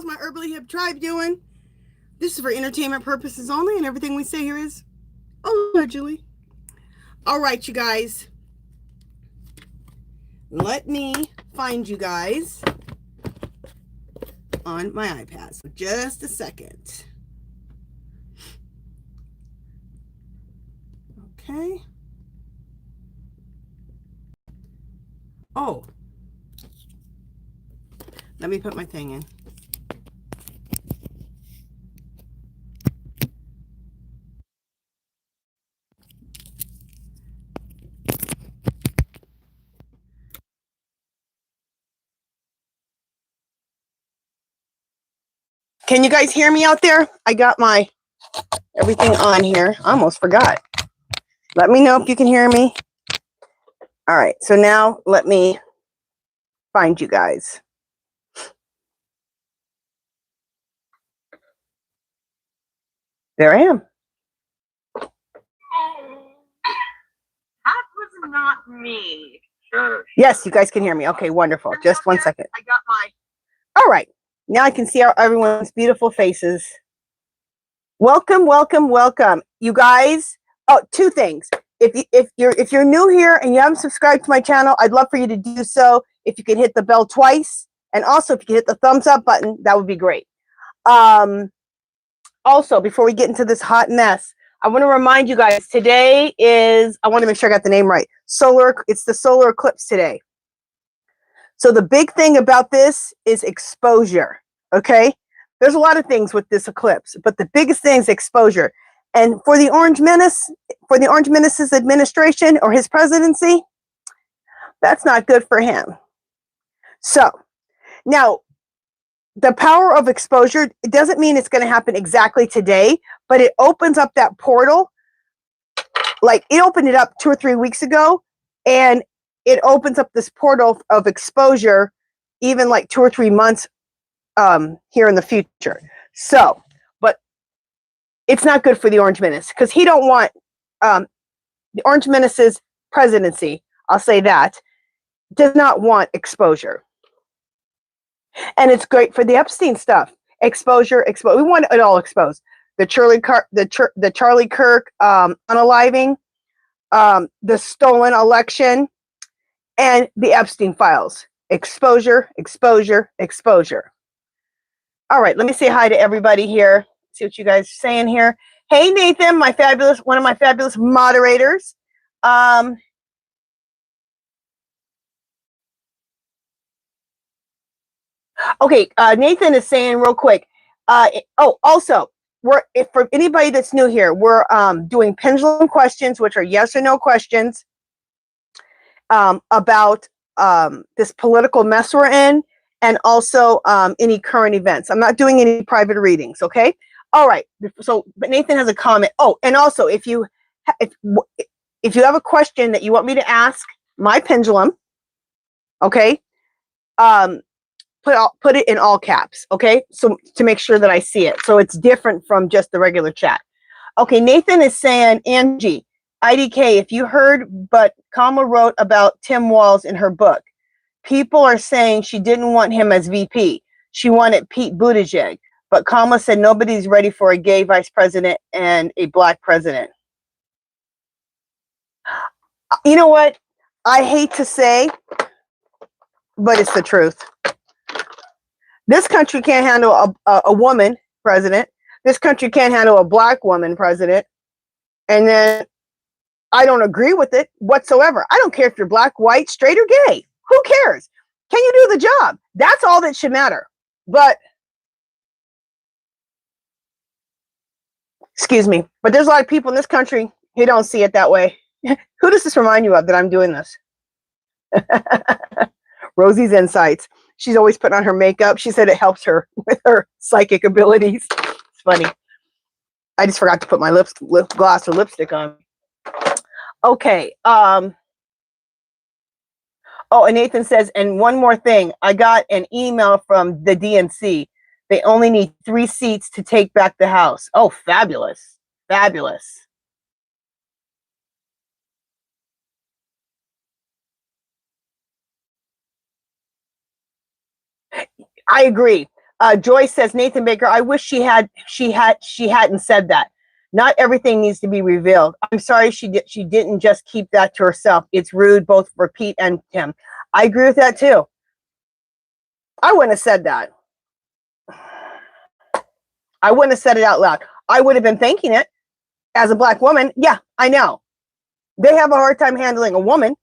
How's my Herbally Hip tribe doing? This is for entertainment purposes only, and everything we say here is allegedly. All right, you guys. Let me find you guys on my iPad. So just a second. Okay. Oh. Let me put my thing in. Can you guys hear me out there? I got my everything on here. I almost forgot. Let me know if you can hear me. All right, so now let me find you guys. There I am. That was not me. Sure. Yes, you guys can hear me. Okay, wonderful. Just one second. I got my... All right. Now I can see everyone's beautiful faces. Welcome, welcome, welcome. You guys, oh, two things. If you're new here and you haven't subscribed to my channel, I'd love for you to do so. If you could hit the bell twice, and also if you could hit the thumbs up button, that would be great. Also, before we get into this hot mess, I want to remind you guys, today is, I want to make sure I got the name right. It's the solar eclipse today. So the big thing about this is exposure, okay? There's a lot of things with this eclipse, but the biggest thing is exposure. And for the Orange Menace's administration or his presidency, that's not good for him. So now, the power of exposure, it doesn't mean it's going to happen exactly today, but it opens up that portal. Like, it opened it up 2 or 3 weeks ago, and it opens up this portal of exposure even like 2 or 3 months here in the future. So, but it's not good for the Orange Menace, because he don't want the Orange Menace's presidency, I'll say that, does not want exposure. And it's great for the Epstein stuff. Exposure. We want it all exposed. The Charlie Kirk unaliving, the stolen election, and the Epstein files. Exposure, exposure, exposure. All right, let me say hi to everybody here. See what you guys are saying here. Hey, Nathan, one of my fabulous moderators. Okay, Nathan is saying real quick. Also, for anybody that's new here, we're doing pendulum questions, which are yes or no questions about this political mess we're in, and also any current events. I'm not doing any private readings, okay? All right. So, but Nathan has a comment. Oh, and also, if you have a question that you want me to ask my pendulum, okay? Put it in all caps, okay? So to make sure that I see it. So it's different from just the regular chat. Okay, Nathan is saying, Angie, IDK, if you heard, but Kamala wrote about Tim Walz in her book. People are saying she didn't want him as VP. She wanted Pete Buttigieg. But Kamala said nobody's ready for a gay vice president and a black president. You know what? I hate to say, but it's the truth. This country can't handle a woman president. This country can't handle a black woman president. And then I don't agree with it whatsoever. I don't care if you're black, white, straight, or gay. Who cares? Can you do the job? That's all that should matter. But, excuse me, but there's a lot of people in this country who don't see it that way. Who does this remind you of that I'm doing this? Rosie's Insights. She's always putting on her makeup. She said it helps her with her psychic abilities. It's funny. I just forgot to put my lip gloss or lipstick on. Okay. Oh, and Nathan says, and one more thing. I got an email from the DNC. They only need 3 seats to take back the House. Oh, fabulous. Fabulous. I agree. Joyce says, Nathan Baker, I wish she hadn't said that. Not everything needs to be revealed. I'm sorry she didn't just keep that to herself. It's rude both for Pete and Tim. I agree with that too. I wouldn't have said that. I wouldn't have said it out loud. I would have been thinking it as a Black woman. Yeah, I know. They have a hard time handling a woman,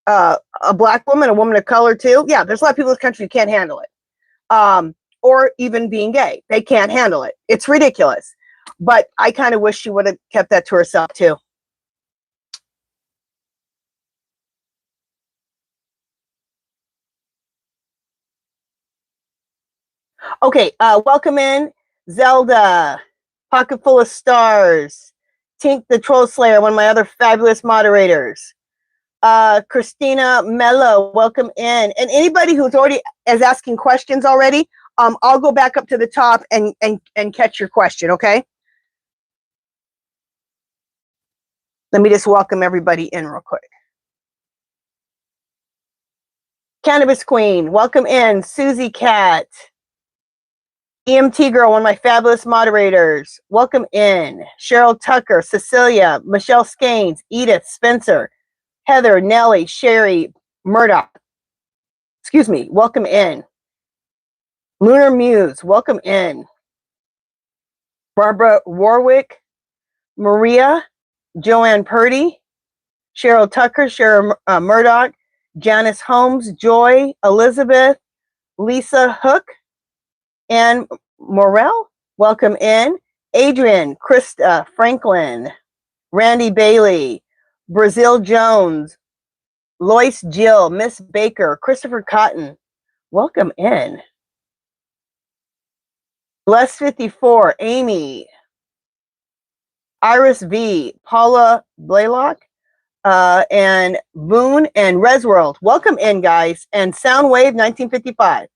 a Black woman, a woman of color too. Yeah, there's a lot of people in this country who can't handle it. Or even being gay. They can't handle it. It's ridiculous. But I kind of wish she would have kept that to herself too. Okay, welcome in Zelda, Pocket Full of Stars, Tink the Troll Slayer, one of my other fabulous moderators. Christina Mello, welcome in. And anybody who's already is asking questions already, I'll go back up to the top and catch your question, okay? Let me just welcome everybody in real quick. Cannabis Queen, welcome in. Susie Cat. EMT Girl, one of my fabulous moderators. Welcome in. Cheryl Tucker, Cecilia, Michelle Skanes, Edith, Spencer, Heather, Nellie, Sherry, Murdoch. Excuse me, welcome in. Lunar Muse, welcome in. Barbara Warwick, Maria, Joanne Purdy, Cheryl Tucker, Cheryl Murdoch, Janice Holmes, Joy, Elizabeth, Lisa Hook, Anne Morell, welcome in. Adrian, Krista, Franklin, Randy Bailey, Brazil Jones, Lois Jill, Miss Baker, Christopher Cotton, welcome in. Bless 54, Amy, Iris V, Paula Blaylock, and Boone and Resworld. Welcome in, guys. And Soundwave 1955.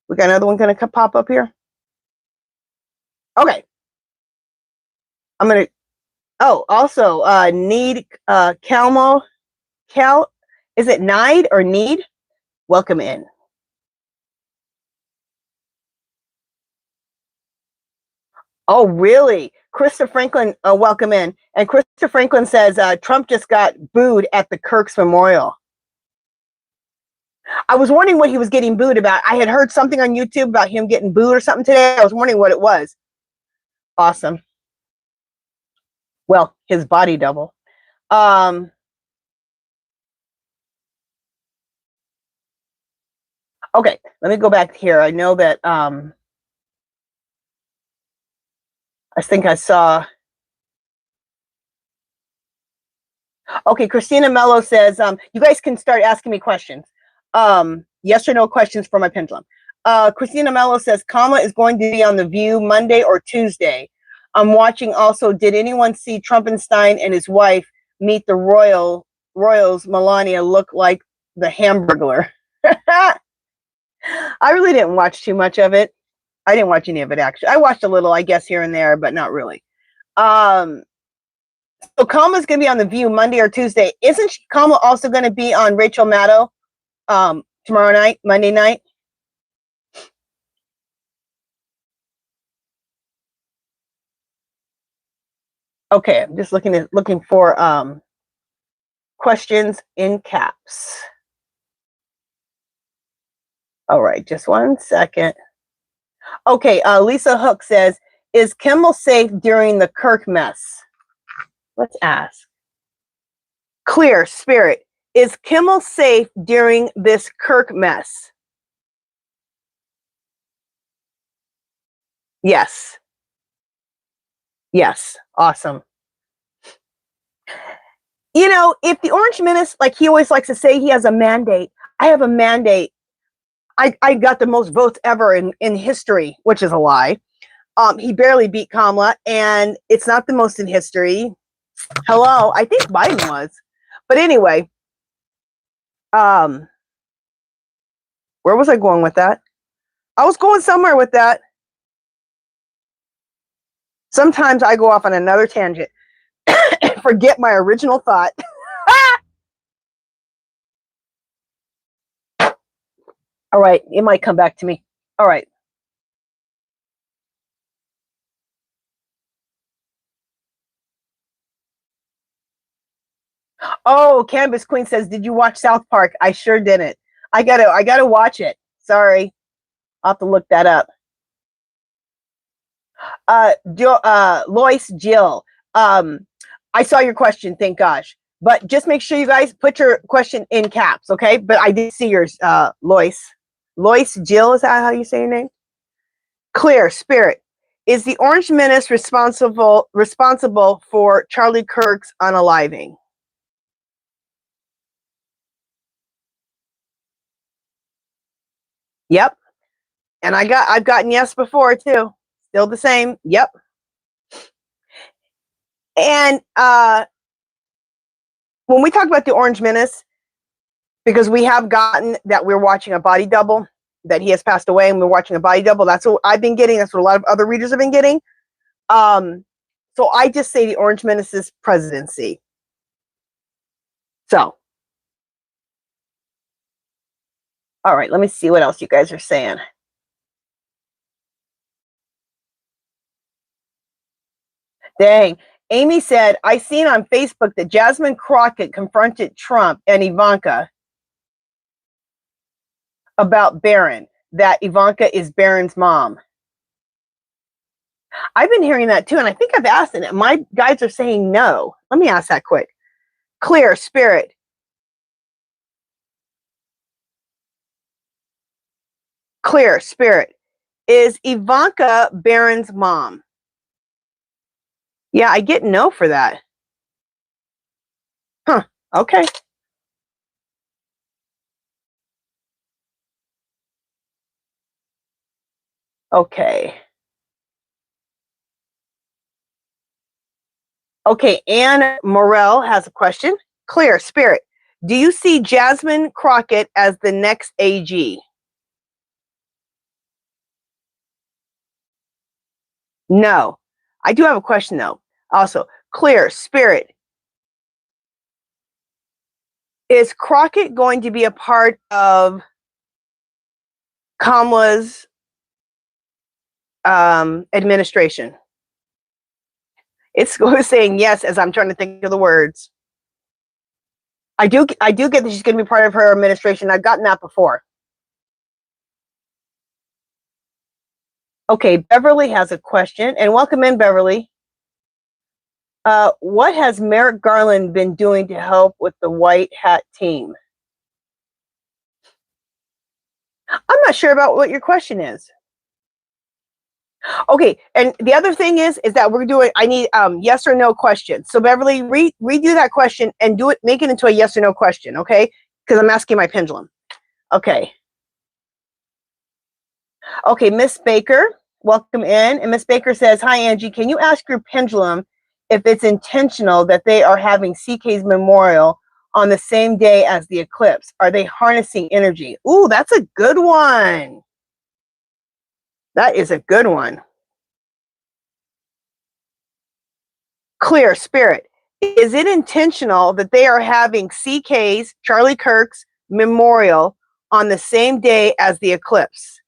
We got another one going to pop up here. Okay. I'm going to, oh, also, Need, Calmo, is it Nide or Need? Welcome in. Oh, really? Krista Franklin, welcome in. And Krista Franklin says, Trump just got booed at the Kirk's Memorial. I was wondering what he was getting booed about. I had heard something on YouTube about him getting booed or something today. I was wondering what it was. Awesome. Well, his body double. Okay, let me go back here. I know that I think I saw. Okay, Christina Mello says, you guys can start asking me questions. Yes or no questions for my pendulum. Christina Mello says, Kamala is going to be on The View Monday or Tuesday. I'm watching also, did anyone see Trumpenstein and his wife meet the royals? Melania look like the Hamburglar. I really didn't watch too much of it. I didn't watch any of it, actually. I watched a little, I guess, here and there, but not really. So Kamala's going to be on The View Monday or Tuesday. Isn't Kamala also going to be on Rachel Maddow tomorrow night, Monday night? Okay, I'm just looking for questions in caps. All right, just one second. Okay, Lisa Hook says, is Kimmel safe during the Kirk mess? Let's ask. Clear Spirit, is Kimmel safe during this Kirk mess? Yes. Yes. Awesome. You know, if the Orange Menace, like he always likes to say, he has a mandate. I have a mandate. I got the most votes ever in history, which is a lie. He barely beat Kamala, and it's not the most in history. Hello, I think Biden was. But anyway, where was I going with that? I was going somewhere with that. Sometimes I go off on another tangent and forget my original thought. All right, it might come back to me. All right, Oh, Canvas Queen says, did you watch South Park? I sure didn't. I gotta watch it. Sorry. I'll have to look that up. Lois Jill. I saw your question, thank gosh. But just make sure you guys put your question in caps, okay? But I did see yours, Lois. Lois Jill, is that how you say your name? Clear Spirit. Is the Orange Menace responsible for Charlie Kirk's unaliving? Yep. And I've gotten yes before too. Still the same. Yep. And when we talk about the Orange Menace, because we have gotten that we're watching a body double, that he has passed away and we're watching a body double. That's what I've been getting. That's what a lot of other readers have been getting. So I just say the Orange Menace's presidency. So, all right, let me see what else you guys are saying. Dang. Amy said, I seen on Facebook that Jasmine Crockett confronted Trump and Ivanka about Barron, that Ivanka is Barron's mom. I've been hearing that too, and I think I've asked it. My guides are saying no. Let me ask that quick. Clear Spirit. Clear Spirit. Is Ivanka Barron's mom? Yeah, I get no for that. Huh. Okay. Okay. Okay, Anne Morell has a question. Clear Spirit. Do you see Jasmine Crockett as the next AG? No. I do have a question though. Also, Clear Spirit. Is Crockett going to be a part of Kamala's administration? It's saying yes as I'm trying to think of the words. I do get that she's going to be part of her administration. I've gotten that before. Okay, Beverly has a question, and welcome in, Beverly. What has Merrick Garland been doing to help with the White Hat team? I'm not sure about what your question is. Okay, and the other thing is that we're doing, I need yes or no questions. So Beverly, redo that question and do it, make it into a yes or no question, okay? Because I'm asking my pendulum. Okay. Okay, Miss Baker, welcome in. And Miss Baker says, hi, Angie, can you ask your pendulum if it's intentional that they are having CK's memorial on the same day as the eclipse? Are they harnessing energy? Ooh, that's a good one. That is a good one. Clear Spirit. Is it intentional that they are having CK's, Charlie Kirk's memorial on the same day as the eclipse?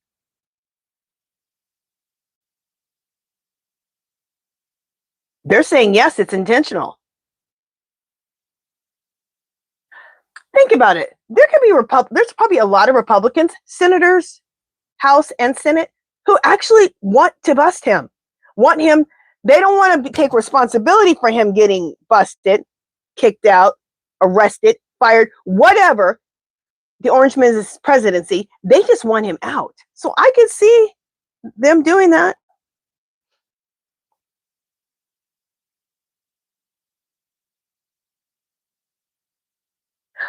They're saying yes, it's intentional. Think about it. There could be there's probably a lot of Republicans, senators, House and Senate, who actually want to bust him. Want him. They don't want to take responsibility for him getting busted, kicked out, arrested, fired, whatever. The Orange Men's presidency. They just want him out. So I could see them doing that.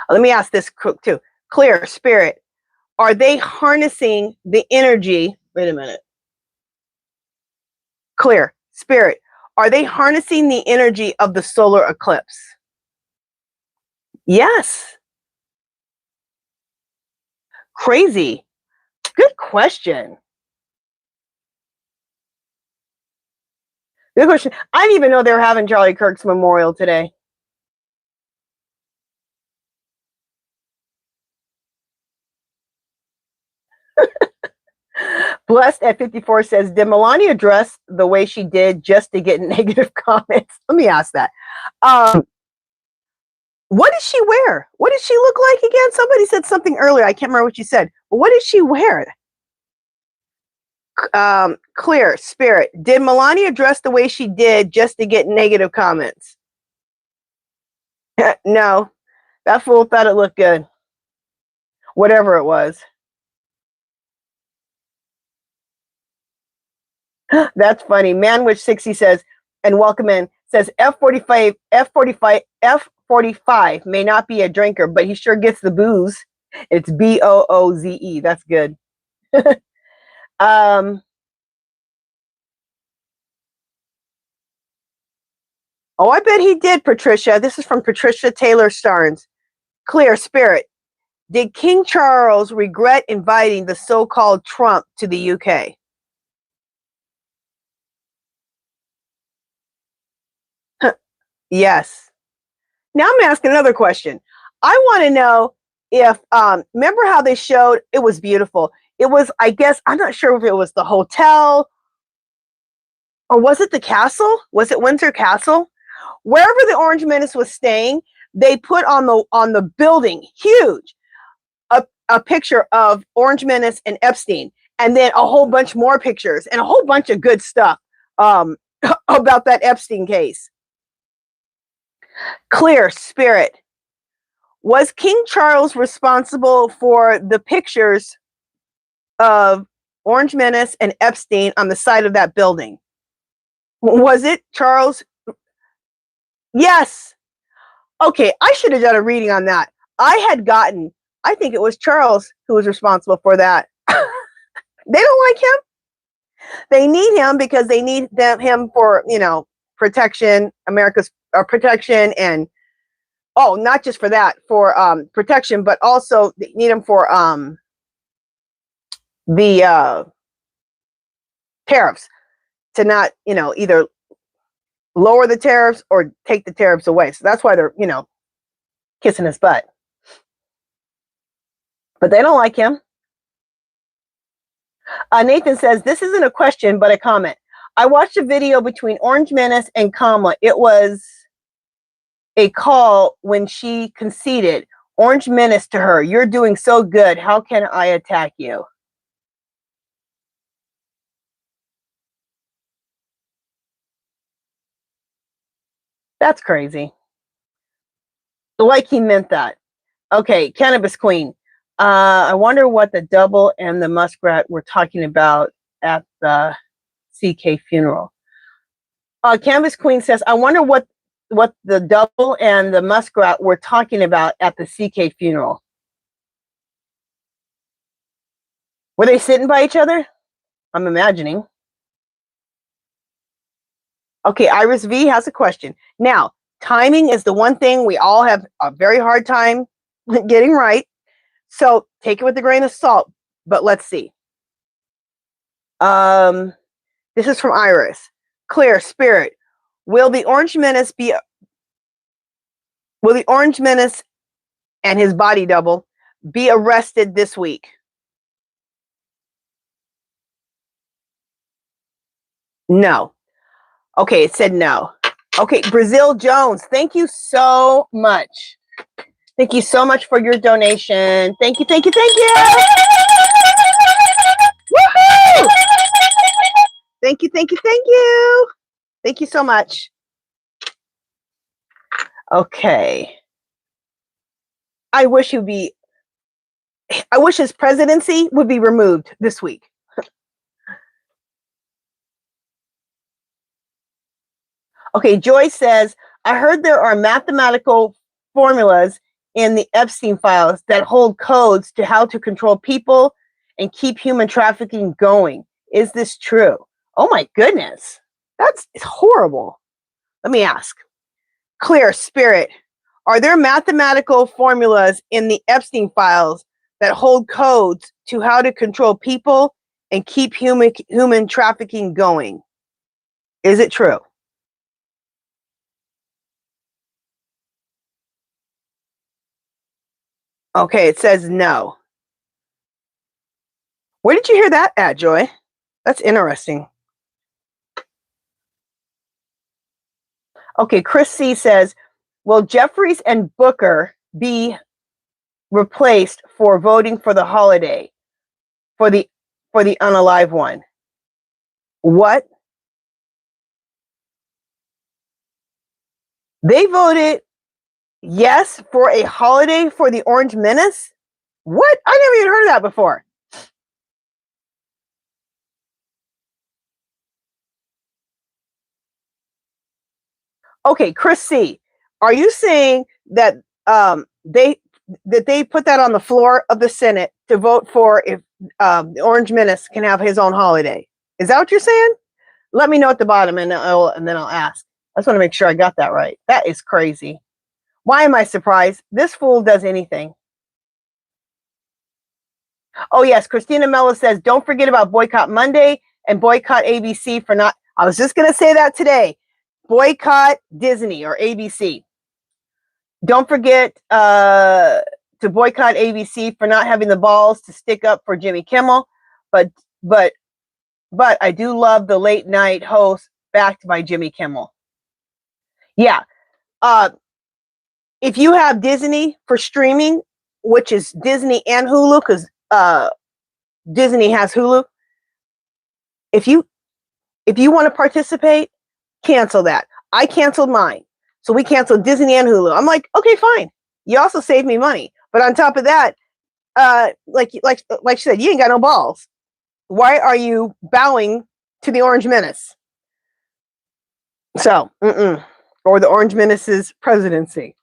Let me ask this too. Clear Spirit. Are they harnessing the energy? Wait a minute. Clear Spirit. Are they harnessing the energy of the solar eclipse? Yes. Crazy. Good question. Good question. I didn't even know they were having Charlie Kirk's memorial today. Blessed at 54 says, did Melania dress the way she did just to get negative comments? Let me ask that. What did she wear? What did she look like again? Somebody said something earlier. I can't remember what you said. But what did she wear? Clear Spirit. Did Melania dress the way she did just to get negative comments? No. That fool thought it looked good. Whatever it was. That's funny. Manwich60 says, and welcome in, says F45 may not be a drinker, but he sure gets the booze. It's BOOZE. That's good. Oh, I bet he did, Patricia. This is from Patricia Taylor Starnes. Clear Spirit. Did King Charles regret inviting the so-called Trump to the UK? Yes. Now I'm asking another question. I want to know if, remember how they showed, it was beautiful. It was, I guess, I'm not sure if it was the hotel or was it the castle? Was it Windsor Castle? Wherever the Orange Menace was staying, they put on the building, huge, a picture of Orange Menace and Epstein, and then a whole bunch more pictures and a whole bunch of good stuff about that Epstein case. Clear Spirit. Was King Charles responsible for the pictures of Orange Menace and Epstein on the side of that building? Was it Charles? Yes. Okay, I should have done a reading on that. I think it was Charles who was responsible for that. They don't like him. They need him because they need him for, protection, America's protection, and not just for that, for protection, but also they need him for the tariffs, to not, either lower the tariffs or take the tariffs away. So that's why they're, kissing his butt. But they don't like him. Nathan says, this isn't a question, but a comment. I watched a video between Orange Menace and Kamala. It was a call when she conceded. Orange Menace to her, you're doing so good. How can I attack you? That's crazy. Like he meant that. Okay, Cannabis Queen. I wonder what the double and the muskrat were talking about at the CK funeral. Cannabis Queen says, I wonder what the double and the muskrat were talking about at the CK funeral. Were they sitting by each other? I'm imagining. Okay, Iris V has a question. Now, timing is the one thing we all have a very hard time getting right. So take it with a grain of salt, but let's see. This is from Iris. Clear Spirit. Will the Orange Menace and his body double be arrested this week? No. Okay, it said no. Okay, Brazil Jones, thank you so much. Thank you so much for your donation. Thank you, thank you, thank you. Woohoo! Thank you, thank you, thank you. Thank you so much. Okay. I wish his presidency would be removed this week. Okay, Joy says, I heard there are mathematical formulas in the Epstein files that hold codes to how to control people and keep human trafficking going. Is this true? Oh my goodness. It's horrible. Let me ask. Clear Spirit. Are there mathematical formulas in the Epstein files that hold codes to how to control people and keep human trafficking going? Is it true? Okay, it says no. Where did you hear that at, Joy? That's interesting. Okay, Chris C says, will Jeffries and Booker be replaced for voting for the holiday for the unalive one? What? They voted yes for a holiday for the Orange Menace? What? I never even heard of that before. Okay, Chris C., are you saying that they put that on the floor of the Senate to vote for if the Orange Menace can have his own holiday? Is that what you're saying? Let me know at the bottom, and then I'll ask. I just want to make sure I got that right. That is crazy. Why am I surprised? This fool does anything. Oh yes, Christina Mello says, don't forget about Boycott Monday and boycott ABC for not. I was just going to say that today. Boycott Disney or ABC. Don't forget to boycott ABC for not having the balls to stick up for Jimmy Kimmel. But I do love the late night host backed by Jimmy Kimmel. Yeah. If you have Disney for streaming, which is Disney and Hulu, because Disney has Hulu. If you want to participate, cancel that. I canceled mine. So we canceled Disney and Hulu. I'm like, okay, fine. You also saved me money. But on top of that, like you said, you ain't got no balls. Why are you bowing to the Orange Menace? So, or the Orange Menace's presidency.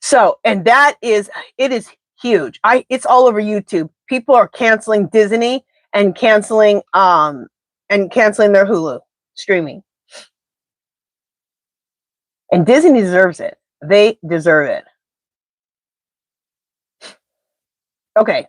So, and it is huge. It's all over YouTube. People are canceling Disney and canceling their Hulu streaming. And Disney deserves it. They deserve it. Okay.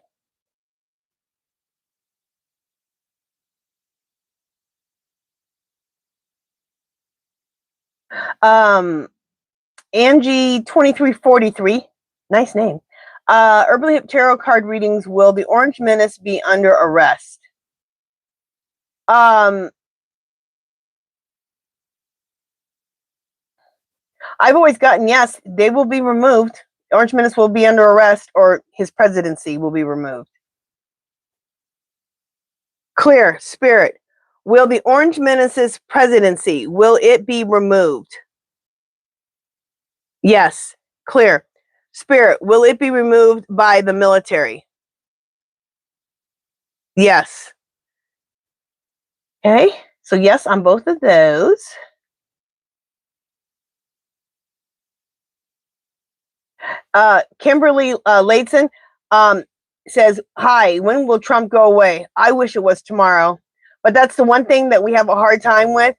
Angie 2343, nice name. Herbally Hip Tarot card readings. Will the Orange Menace be under arrest? I've always gotten yes. They will be removed. Orange Menace will be under arrest, or his presidency will be removed. Clear Spirit. Will the Orange Menace's presidency, will it be removed? Yes. Clear Spirit. Will it be removed by the military? Yes. Okay. So yes on both of those. Kimberly Layton says, hi, when will Trump go away? I wish it was tomorrow. But that's the one thing that we have a hard time with.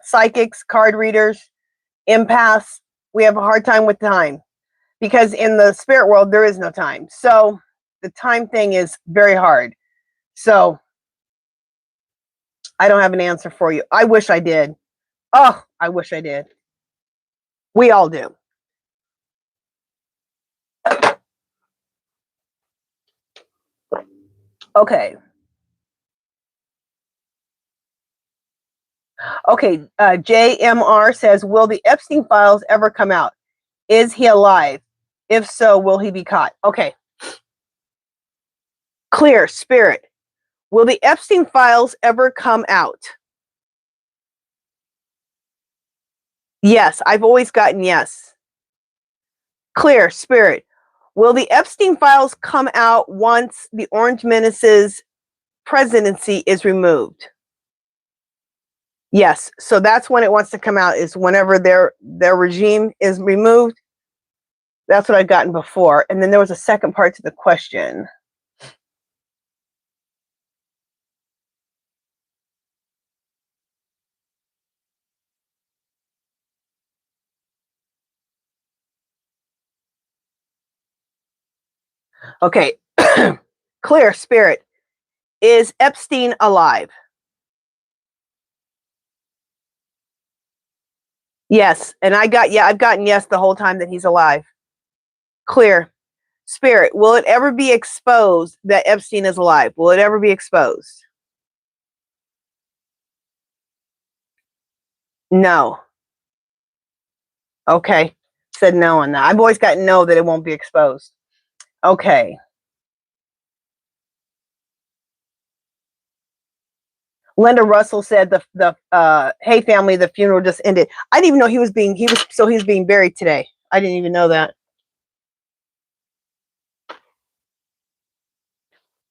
Psychics, card readers, empaths, we have a hard time with time. Because in the spirit world, there is no time. So the time thing is very hard. So I don't have an answer for you. I wish I did. Oh, I wish I did. We all do. Okay. Okay. JMR says, will the Epstein files ever come out? Is he alive? If so, will he be caught? Okay. Clear Spirit. Will the Epstein files ever come out? Yes. I've always gotten yes. Clear Spirit. Will the Epstein files come out once the Orange Menace's presidency is removed? Yes. So that's when it wants to come out, is whenever their regime is removed. That's what I've gotten before. And then there was a second part to the question. Okay. Clear Spirit. Is Epstein alive? Yes. And I've gotten yes the whole time that he's alive. Clear Spirit. Will it ever be exposed that Epstein is alive? Will it ever be exposed? No. Okay. Said no on that. I've always got no that it won't be exposed. Okay. Linda Russell said hey family, the funeral just ended. I didn't even know he was being buried today. I didn't even know that.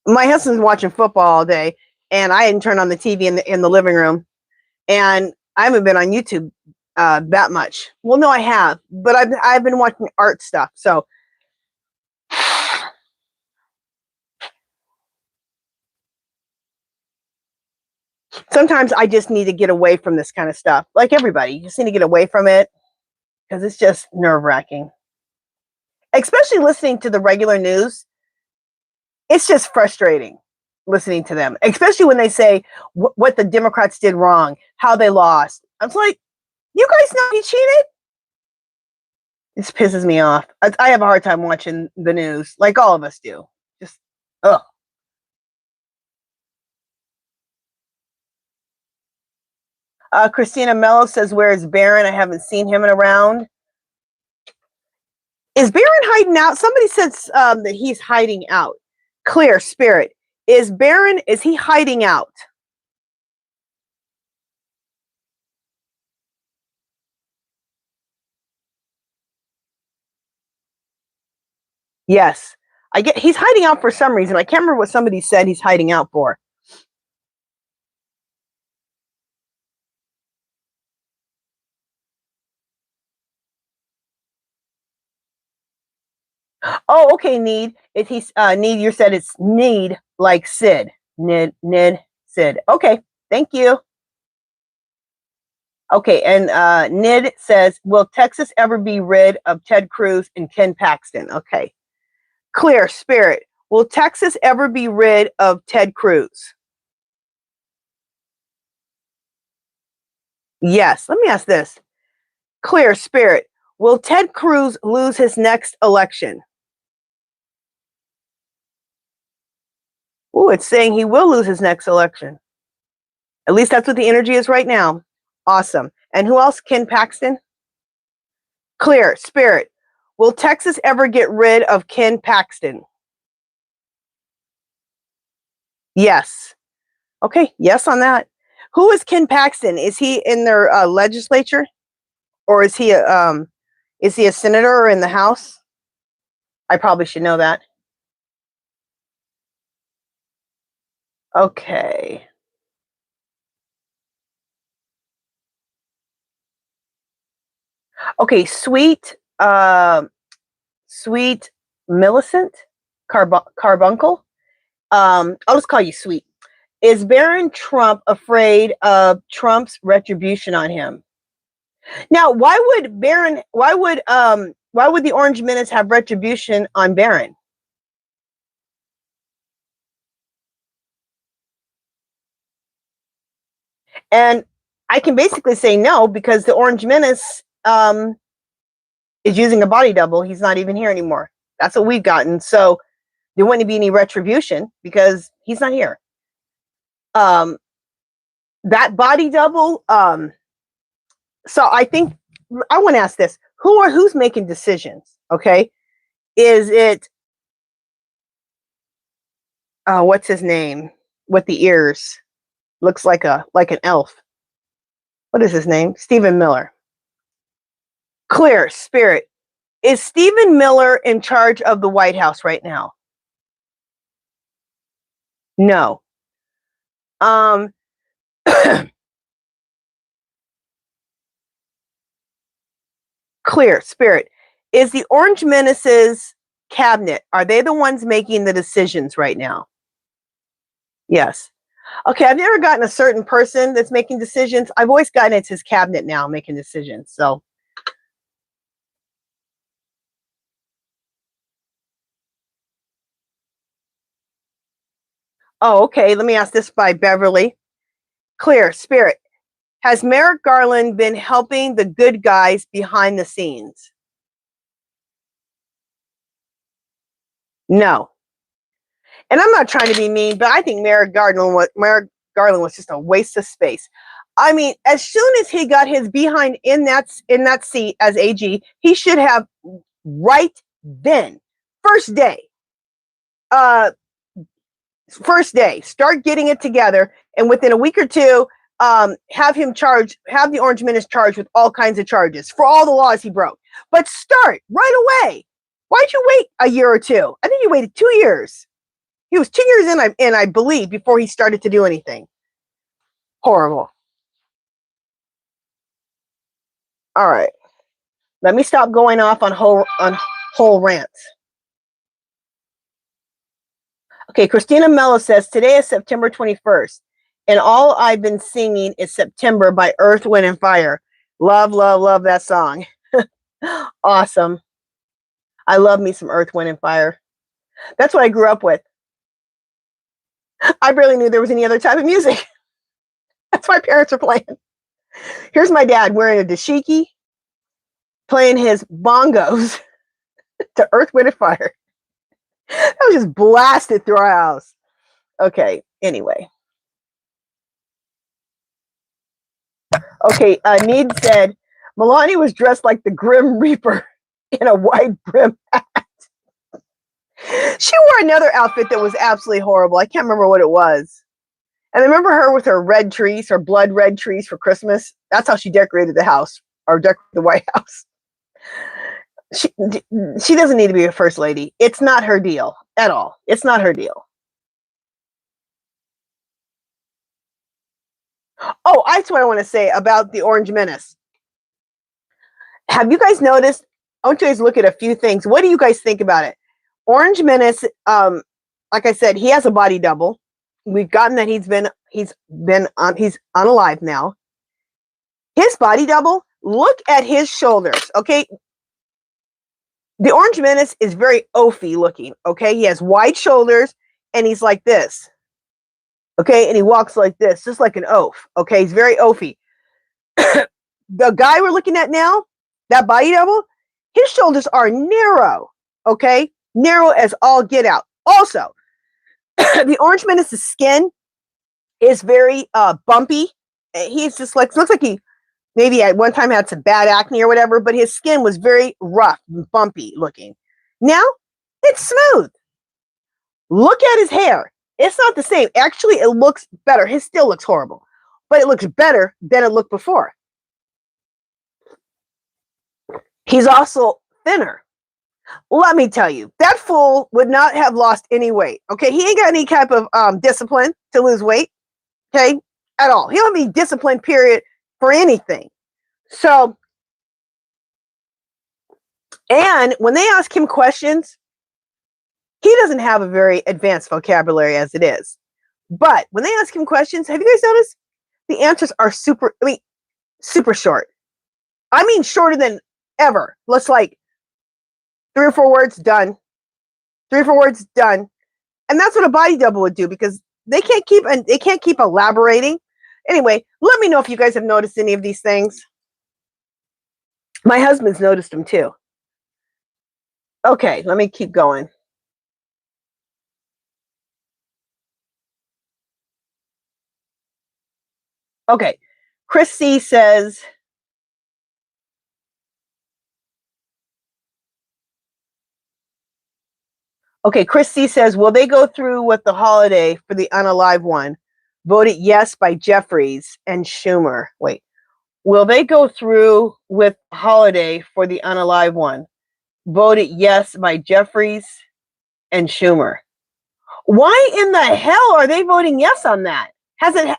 My husband's watching football all day, and I hadn't turned on the TV in the living room, and I haven't been on YouTube that much. Well, no, I have, but I've been watching art stuff. So sometimes I just need to get away from this kind of stuff. Like everybody, you just need to get away from it because it's just nerve-wracking. Especially listening to the regular news. It's just frustrating listening to them, especially when they say what the Democrats did wrong, how they lost. I'm like, you guys know he cheated? It just pisses me off. I have a hard time watching the news, like all of us do. Just, ugh. Christina Mello says, where is Baron? I haven't seen him around. Is Baron hiding out? Somebody says that he's hiding out. Clear spirit. Is he hiding out? Yes. He's hiding out for some reason. I can't remember what somebody said he's hiding out for. Oh, okay, Need. Need, you said it's Need like Sid. Nid, Sid. Okay, thank you. Okay, and Nid says, will Texas ever be rid of Ted Cruz and Ken Paxton? Okay. Clear spirit. Will Texas ever be rid of Ted Cruz? Yes. Let me ask this. Clear spirit. Will Ted Cruz lose his next election? Oh, it's saying he will lose his next election. At least that's what the energy is right now. Awesome. And who else? Ken Paxton? Clear spirit. Will Texas ever get rid of Ken Paxton? Yes. Okay. Yes on that. Who is Ken Paxton? Is he in their legislature, or is he a senator or in the House? I probably should know that. Okay. Okay, Sweet Millicent Carbuncle. I'll just call you Sweet. Is Baron Trump afraid of Trump's retribution on him? Now, why would the Orange Menace have retribution on Baron? And I can basically say no, because the Orange Menace is using a body double. He's not even here anymore. That's what we've gotten. So there wouldn't be any retribution because he's not here. That body double. So I think I want to ask this: who's making decisions? Okay, is it what's his name with the ears? Looks like an elf. What is his name? Stephen Miller. Clear spirit. Is Stephen Miller in charge of the White House right now? No. Clear spirit. Is the Orange Menace's cabinet, are they the ones making the decisions right now? Yes. Okay, I've never gotten a certain person that's making decisions. I've always gotten it's his cabinet now making decisions. So oh, okay. Let me ask this by Beverly. Clear spirit. Has Merrick Garland been helping the good guys behind the scenes? No. And I'm not trying to be mean, but I think Merrick Garland was just a waste of space. I mean, as soon as he got his behind in that seat as AG, he should have right then, first day, start getting it together, and within a week or two, have the Orange Menace charged with all kinds of charges for all the laws he broke. But start right away. Why'd you wait a year or two? I think he waited 2 years. He was 2 years in, I believe, before he started to do anything. Horrible. All right. Let me stop going off on whole rants. Okay, Christina Mello says, today is September 21st, and all I've been singing is September by Earth, Wind, and Fire. Love, love, love that song. Awesome. I love me some Earth, Wind, and Fire. That's what I grew up with. I barely knew there was any other type of music. That's what my parents were playing. Here's my dad wearing a dashiki, playing his bongos to Earth, Wind, and Fire. That was just blasted through our house. Okay, anyway. Okay, Need said, Melania was dressed like the Grim Reaper in a wide brim hat. She wore another outfit that was absolutely horrible. I can't remember what it was. And I remember her with her red trees, her blood red trees for Christmas. That's how she decorated the house, or decorated the White House. She doesn't need to be a first lady. It's not her deal at all. It's not her deal. Oh, that's what I want to say about the Orange Menace. Have you guys noticed? I want you guys to look at a few things. What do you guys think about it? Orange Menace, like I said, he has a body double. We've gotten that he's unalive now. His body double, look at his shoulders, okay? The Orange Menace is very oafy looking, okay? He has wide shoulders, and he's like this, okay? And he walks like this, just like an oaf, okay? He's very oafy. The guy we're looking at now, that body double, his shoulders are narrow, okay? Narrow as all get out. Also, the Orange Menace's skin is very bumpy. He's just like, looks like he maybe at one time had some bad acne or whatever, but his skin was very rough and bumpy looking. Now, it's smooth. Look at his hair. It's not the same. Actually, it looks better. His still looks horrible, but it looks better than it looked before. He's also thinner. Let me tell you, that fool would not have lost any weight. Okay, he ain't got any type of discipline to lose weight. Okay, at all. He don't have any discipline, period, for anything. So, and when they ask him questions, he doesn't have a very advanced vocabulary as it is. But when they ask him questions, have you guys noticed? The answers are super short. I mean, shorter than ever. Let's like 3 or 4 words, done. 3 or 4 words, done. And that's what a body double would do, because they can't keep elaborating. Anyway, let me know if you guys have noticed any of these things. My husband's noticed them too. Okay, let me keep going. Okay, Chris C says, okay, Chris C says, will they go through with the holiday for the unalive one? Voted yes by Jeffries and Schumer. Wait, will they go through with holiday for the unalive one? Voted yes by Jeffries and Schumer. Why in the hell are they voting yes on that? Has it?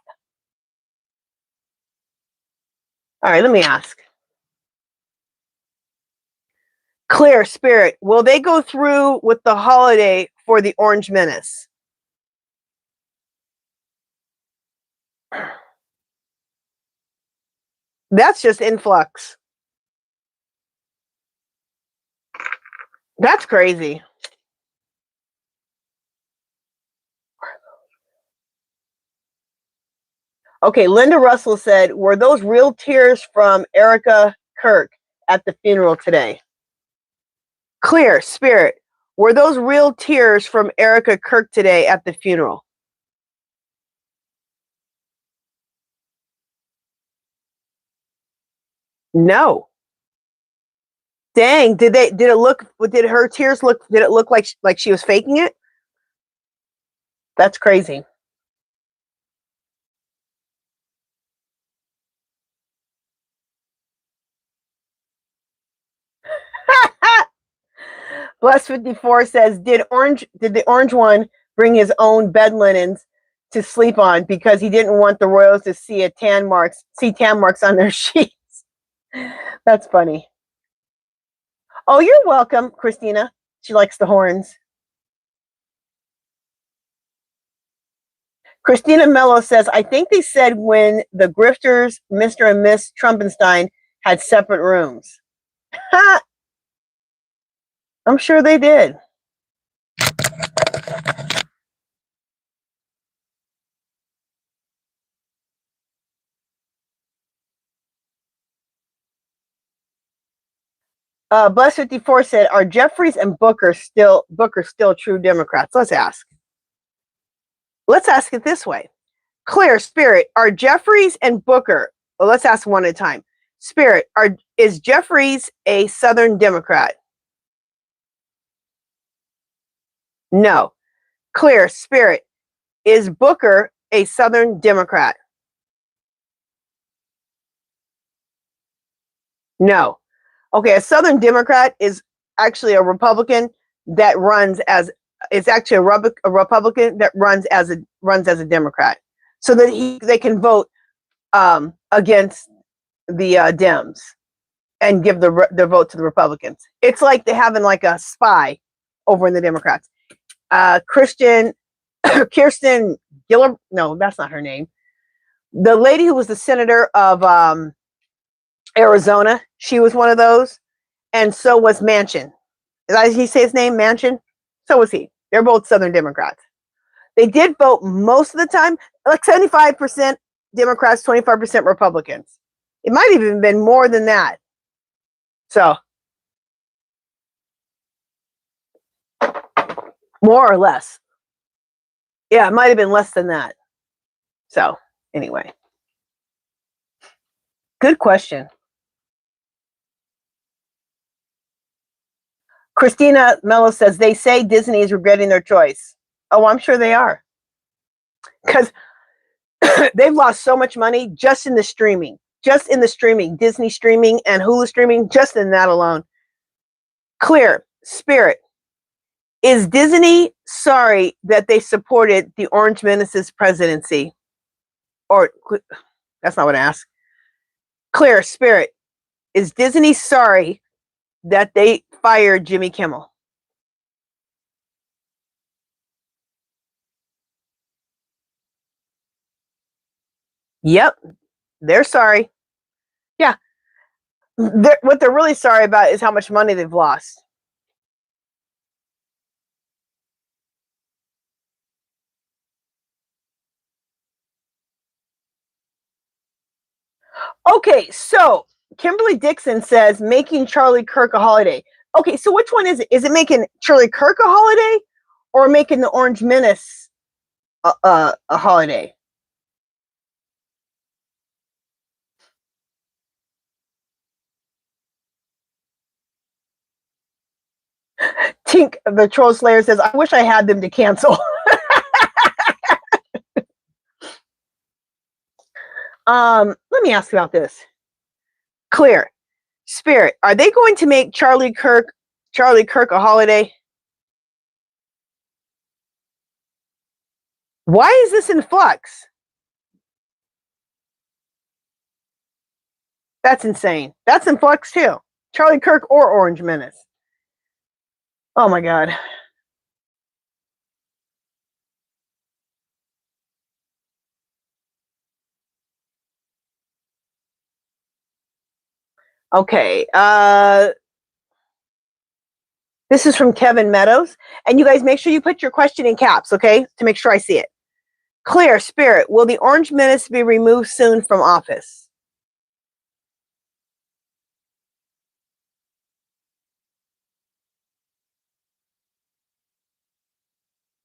All right, let me ask. Clear Spirit, will they go through with the holiday for the Orange Menace? That's just influx. That's crazy. Okay, Linda Russell said, were those real tears from Erica Kirk at the funeral today? Clear Spirit, were those real tears from Erica Kirk today at the funeral? No. Dang, did her tears did it look like she was faking it? That's crazy. Bless 54 says, did the orange one bring his own bed linens to sleep on because he didn't want the royals to see tan marks on their sheets? That's funny. Oh, you're welcome, Christina. She likes the horns. Christina Mello says, I think they said when the grifters, Mr. and Miss Trumpenstein, had separate rooms. Ha! I'm sure they did. Bless 54 said, are Jeffries and Booker still true Democrats? Let's ask. Let's ask it this way. Clear, Spirit, are Jeffries and Booker, well, let's ask one at a time. Spirit, is Jeffries a Southern Democrat? No. Clear, Spirit, is Booker a Southern Democrat? No. Okay, a Southern Democrat is actually a Republican that runs as a Republican that runs as a Democrat, so that they can vote against the Dems and give their vote to the Republicans. It's like they having like a spy over in the Democrats. Kirsten Giller, no, that's not her name. The lady who was the senator of Arizona, she was one of those, and so was Manchin. Did he say his name, Manchin? So was he. They're both Southern Democrats. They did vote most of the time, like 75% Democrats, 25% Republicans. It might have even been more than that. So, more or less. Yeah, it might have been less than that. So, anyway. Good question. Christina Mello says, they say Disney is regretting their choice. Oh, I'm sure they are. Because they've lost so much money just in the streaming. Disney streaming and Hulu streaming, just in that alone. Clear, Spirit, is Disney sorry that they supported the Orange Menace's presidency? Or, that's not what I asked. Clear, Spirit, is Disney sorry that they fired Jimmy Kimmel? Yep, they're sorry. Yeah. What they're really sorry about is how much money they've lost. Okay, so Kimberly Dixon says making Charlie Kirk a holiday. Okay, so which one is it? Is it making Charlie Kirk a holiday or making the Orange Menace a holiday? Tink the Troll Slayer says, I wish I had them to cancel. Let me ask you about this. Clear, Spirit, are they going to make Charlie Kirk a holiday? Why is this in flux? That's insane. That's in flux too. Charlie Kirk or Orange Menace. Oh my God. Okay. This is from Kevin Meadows. And you guys make sure you put your question in caps, okay? To make sure I see it. Clear, Spirit, will the Orange Menace be removed soon from office?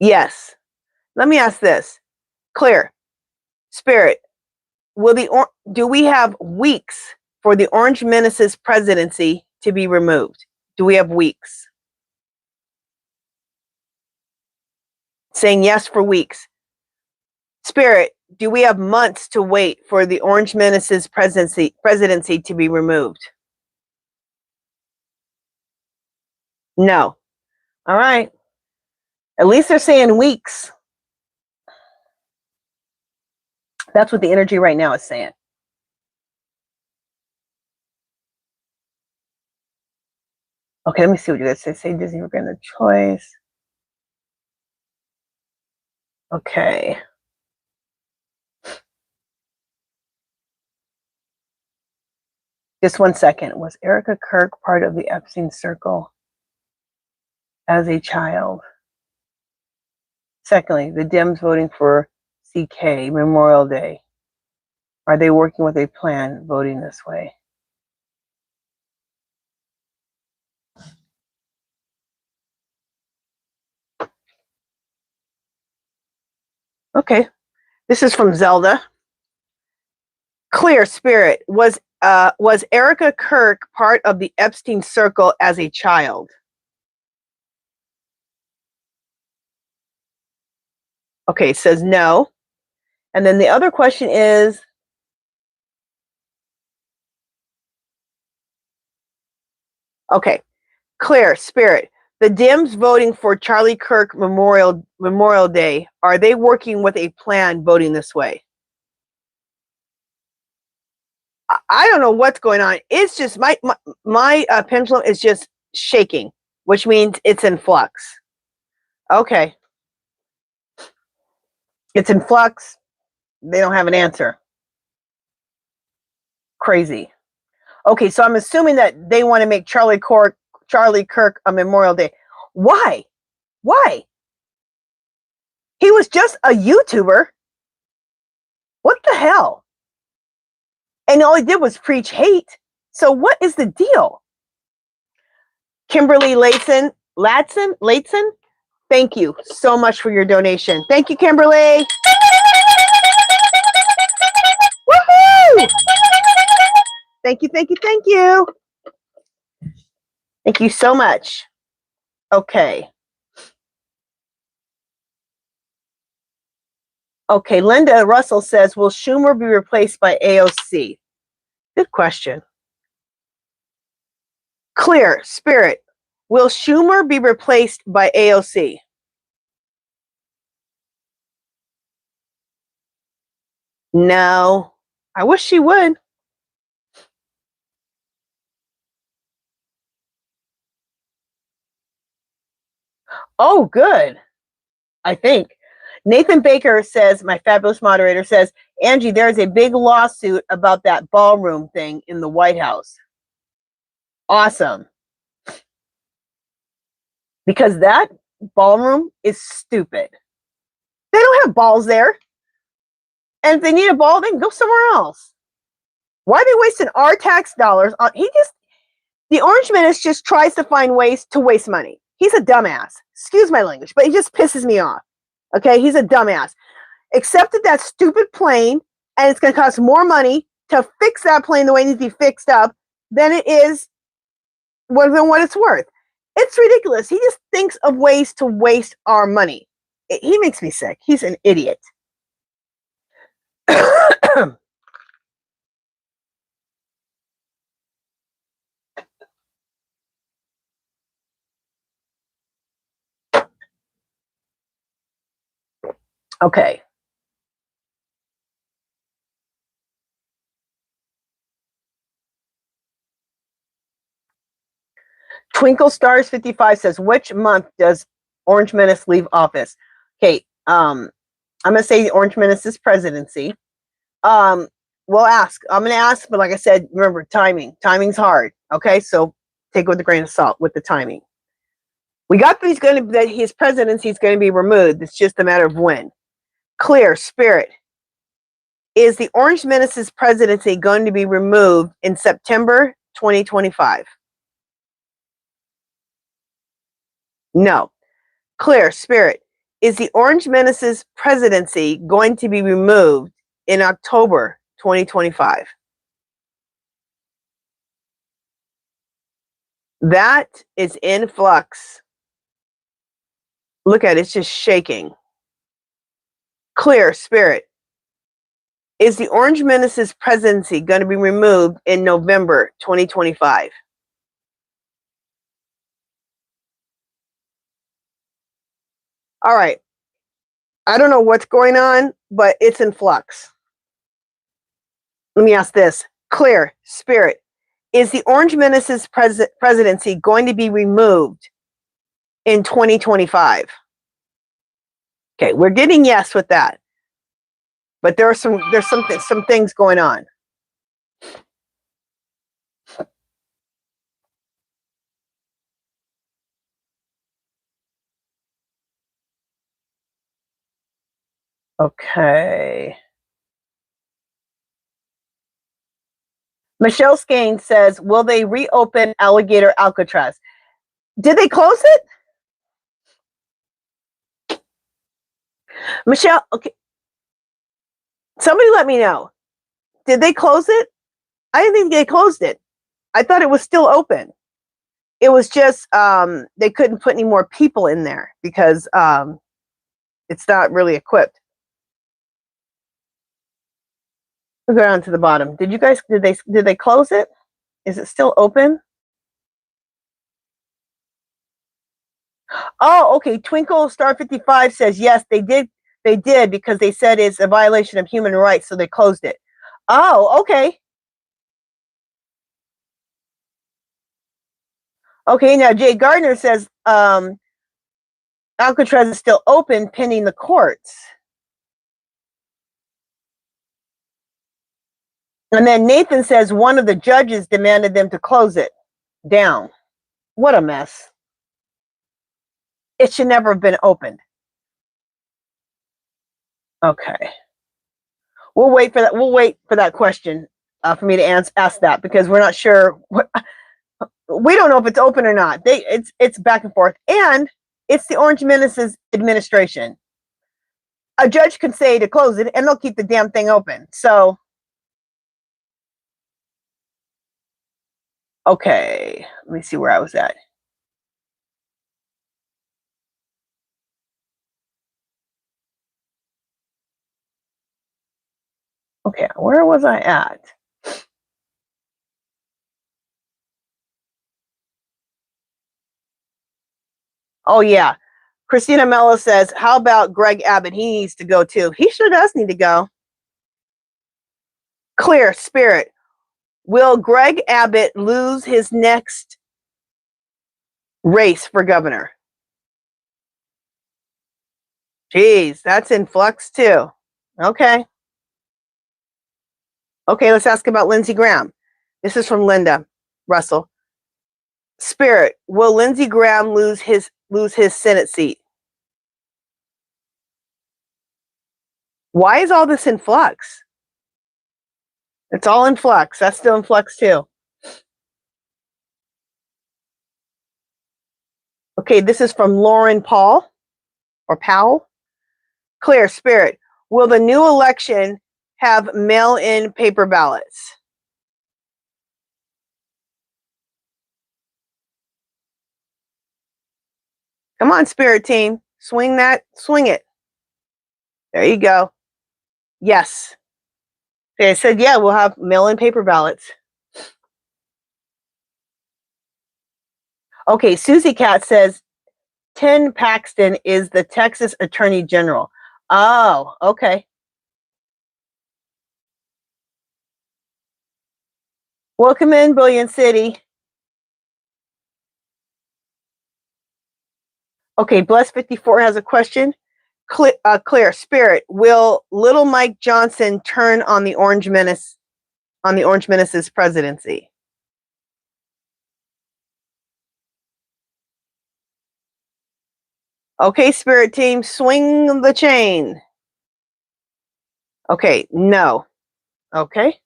Yes. Let me ask this. Clear, Spirit, do we have weeks for the Orange Menace's presidency to be removed? Do we have weeks? Saying yes for weeks. Spirit, do we have months to wait for the Orange Menace's presidency to be removed? No. All right. At least they're saying weeks. That's what the energy right now is saying. Okay, let me see what you guys say. Say Disney, we're getting the choice. Okay. Just 1 second. Was Erica Kirk part of the Epstein circle as a child? Secondly, the Dems voting for CK Memorial Day. Are they working with a plan voting this way? Okay. This is from Zelda. Clear Spirit. Was Erica Kirk part of the Epstein circle as a child? Okay, it says no. And then the other question is, okay, Clear Spirit. The Dems voting for Charlie Kirk Memorial Day, are they working with a plan voting this way? I don't know what's going on. It's just my pendulum is just shaking, which means it's in flux. Okay. It's in flux. They don't have an answer. Crazy. Okay, so I'm assuming that they want to make Charlie Kirk a Memorial Day. Why? Why? He was just a YouTuber. What the hell? And all he did was preach hate. So what is the deal? Kimberly Latson, thank you so much for your donation. Thank you, Kimberly. Woohoo! Thank you, thank you, thank you. Thank you so much. Okay. Okay, Linda Russell says, will Schumer be replaced by AOC? Good question. Clear Spirit. Will Schumer be replaced by AOC? No. I wish she would. Oh, good. I think. Nathan Baker says, my fabulous moderator says, Angie, there's a big lawsuit about that ballroom thing in the White House. Awesome. Because that ballroom is stupid. They don't have balls there. And if they need a ball, they can go somewhere else. Why are they wasting our tax dollars on the Orange Menace just tries to find ways to waste money. He's a dumbass. Excuse my language, but he just pisses me off. Okay, he's a dumbass. Accepted that stupid plane, and it's going to cost more money to fix that plane the way it needs to be fixed up than it is what it's worth. It's ridiculous. He just thinks of ways to waste our money. He makes me sick. He's an idiot. Okay. Twinkle Stars 55 says, which month does Orange Menace leave office? Okay, I'm going to say the Orange Menace's presidency. We'll ask. I'm going to ask, but like I said, remember, timing. Timing's hard. Okay, so take it with a grain of salt with the timing. We got that his presidency is going to be removed. It's just a matter of when. Clear Spirit. Is the Orange Menace's presidency going to be removed in September 2025? No. Clear Spirit. Is the Orange Menace's presidency going to be removed in October 2025? That is in flux. Look at it, it's just shaking. Clear, Spirit. Is the Orange Menace's presidency going to be removed in November 2025? All right. I don't know what's going on, but it's in flux. Let me ask this. Clear, Spirit. Is the Orange Menace's presidency going to be removed in 2025? Okay, we're getting yes with that. But there's some things going on. Okay. Michelle Skane says, will they reopen Alligator Alcatraz? Did they close it? Michelle, okay. Somebody let me know. Did they close it? I didn't think they closed it. I thought it was still open. It was just they couldn't put any more people in there because it's not really equipped. We'll go down to the bottom. Did they close it? Is it still open? Oh, okay. Twinkle Star 55 says yes, they did because they said it's a violation of human rights, so they closed it. Oh, okay. Okay, now Jay Gardner says Alcatraz is still open pending the courts. And then Nathan says one of the judges demanded them to close it down. What a mess. It should never have been opened. Okay. We'll wait for that. We'll wait for that question for me to ask that because we're not sure. We don't know if it's open or not. It's back and forth. And it's the Orange Menace's administration. A judge can say to close it and they'll keep the damn thing open. So, okay. Let me see where I was at. Okay, where was I at? Oh, yeah. Christina Mello says, how about Greg Abbott? He needs to go too. He sure does need to go. Clear, Spirit. Will Greg Abbott lose his next race for governor? Jeez, that's in flux too. Okay. Okay, let's ask about Lindsey Graham. This is from Linda Russell. Spirit, will Lindsey Graham lose his Senate seat? Why is all this in flux? It's all in flux. That's still in flux too. Okay, this is from Lauren Paul or Powell. Clear, Spirit, will the new election have mail-in paper ballots? Come on, Spirit team. Swing it. There you go. Yes. They said, yeah, we'll have mail-in paper ballots. Okay, Susie Cat says, Tim Paxton is the Texas Attorney General. Oh, okay. Welcome in, Billion City. Okay, Bless 54 has a question. Clear, Spirit, will little Mike Johnson turn on the Orange Menace's presidency? Okay, Spirit team, swing the chain. Okay, no. Okay.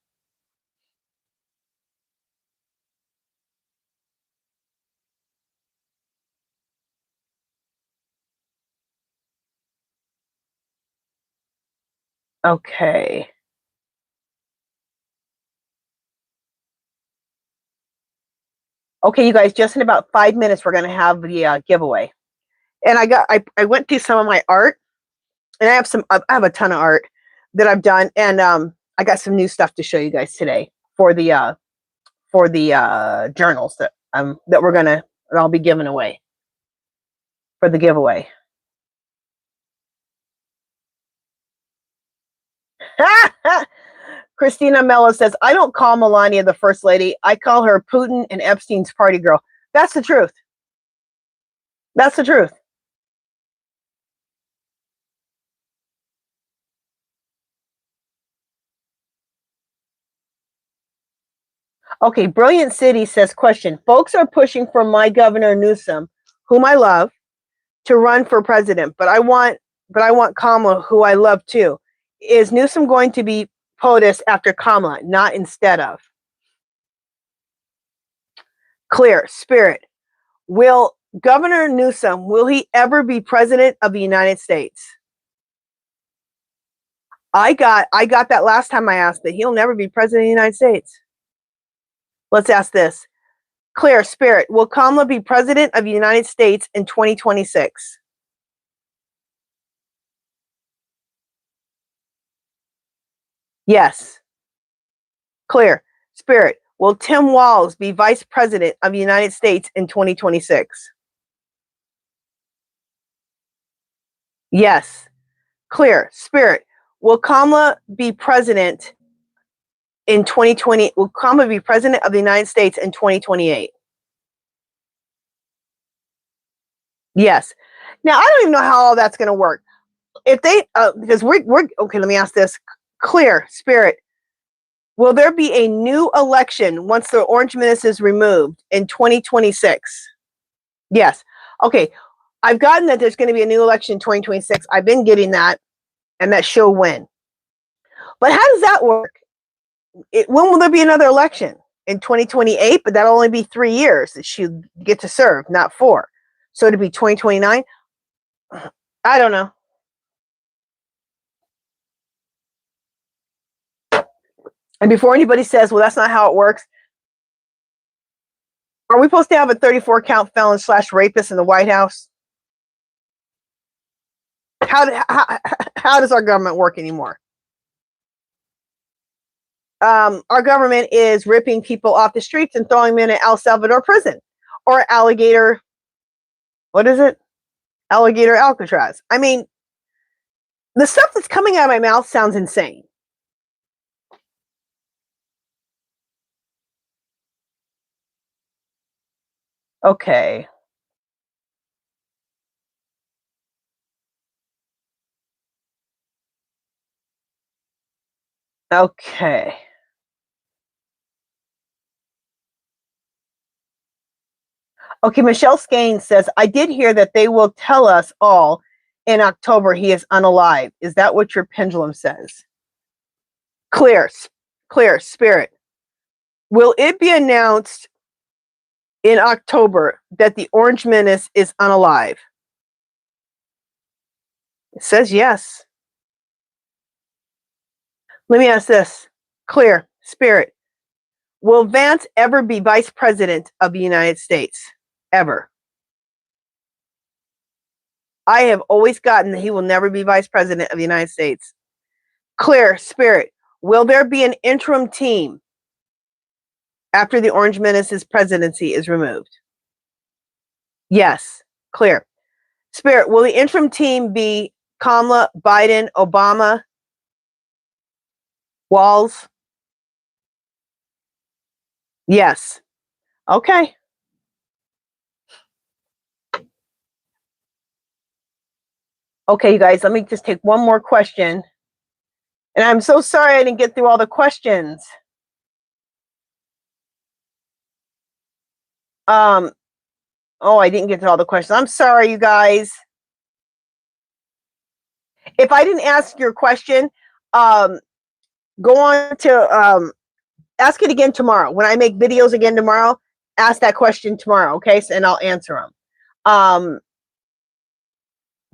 Okay. Okay, you guys, just in about 5 minutes, we're going to have the giveaway. And I went through some of my art, and I have a ton of art that I've done, and I got some new stuff to show you guys today for the journals that I'll be giving away for the giveaway. Christina Mello says, I don't call Melania the first lady. I call her Putin and Epstein's party girl. That's the truth. That's the truth. Okay, Brilliant City says, question. Folks are pushing for my Governor Newsom, whom I love, to run for president, but I want Kamala, who I love too. Is Newsom going to be POTUS after Kamala, not instead of? Clear, Spirit. Will Governor Newsom, will he ever be president of the United States? I got that last time I asked that he'll never be president of the United States. Let's ask this. Clear, Spirit. Will Kamala be president of the United States in 2026? Yes. Clear, Spirit. Will Tim Walz be vice president of the United States in 2026? Yes. Clear, Spirit. Will Kamala be president in 2020? Will Kamala be president of the United States in 2028? Yes. Now, I don't even know how all that's going to work. If they, because we're okay, let me ask this. Clear, Spirit. Will there be a new election once the Orange Menace is removed in 2026? Yes. Okay. I've gotten that there's going to be a new election in 2026. I've been getting that, and that she'll win. But how does that work? When will there be another election? In 2028, but that'll only be 3 years that she'll get to serve, not 4. So it'd be 2029. I don't know. And before anybody says, well, that's not how it works. Are we supposed to have a 34 count felon / rapist in the White House? How does our government work anymore? Our government is ripping people off the streets and throwing them in an El Salvador prison or alligator. What is it? Alligator Alcatraz. I mean, the stuff that's coming out of my mouth sounds insane. Okay. Okay. Okay, Michelle Skane says, I did hear that they will tell us all in October he is unalive. Is that what your pendulum says? Clear, Spirit. Will it be announced in October that the Orange Menace is unalive? It says yes. Let me ask this. Clear, Spirit. Will Vance ever be vice president of the United States? Ever? I have always gotten that he will never be vice president of the United States. Clear, Spirit. Will there be an interim team after the Orange Menace's presidency is removed? Yes. Clear. Spirit, will the interim team be Kamala, Biden, Obama, Walz? Yes. Okay. Okay, you guys, let me just take one more question. And I'm so sorry I didn't get through all the questions. Oh, I didn't get to all the questions. I'm sorry, you guys. If I didn't ask your question, go on to ask it again tomorrow. When I make videos again tomorrow, ask that question tomorrow, okay? So, and I'll answer them.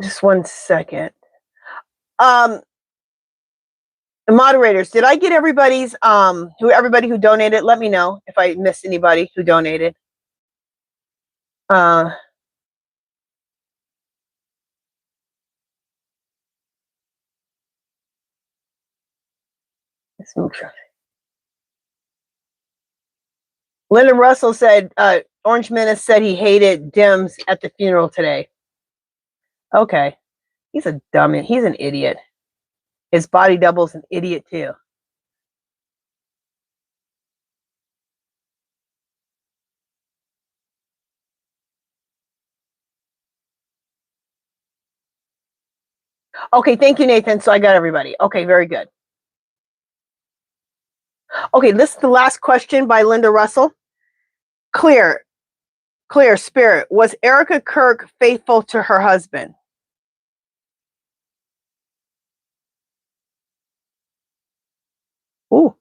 Just 1 second. The moderators, did I get everybody who donated? Let me know if I missed anybody who donated. Uh, let's make sure. Linda Russell said, Orange Menace said he hated Dems at the funeral today. Okay. He's a dummy. He's an idiot. His body double's an idiot too. Okay, thank you, Nathan. So I got everybody. Okay, very good. Okay, this is the last question by Linda Russell. Clear Spirit. Was Erica Kirk faithful to her husband? Ooh,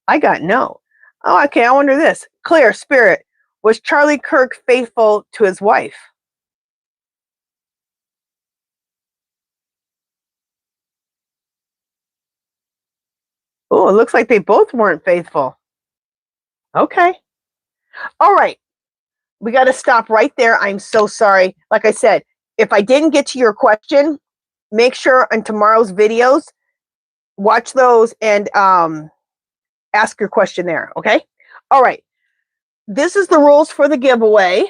I got no. Oh, okay, I wonder this. Clear Spirit. Was Charlie Kirk faithful to his wife? Oh, it looks like they both weren't faithful. Okay. All right. We got to stop right there. I'm so sorry. Like I said, if I didn't get to your question, make sure on tomorrow's videos, watch those and ask your question there. Okay. All right. This is the rules for the giveaway.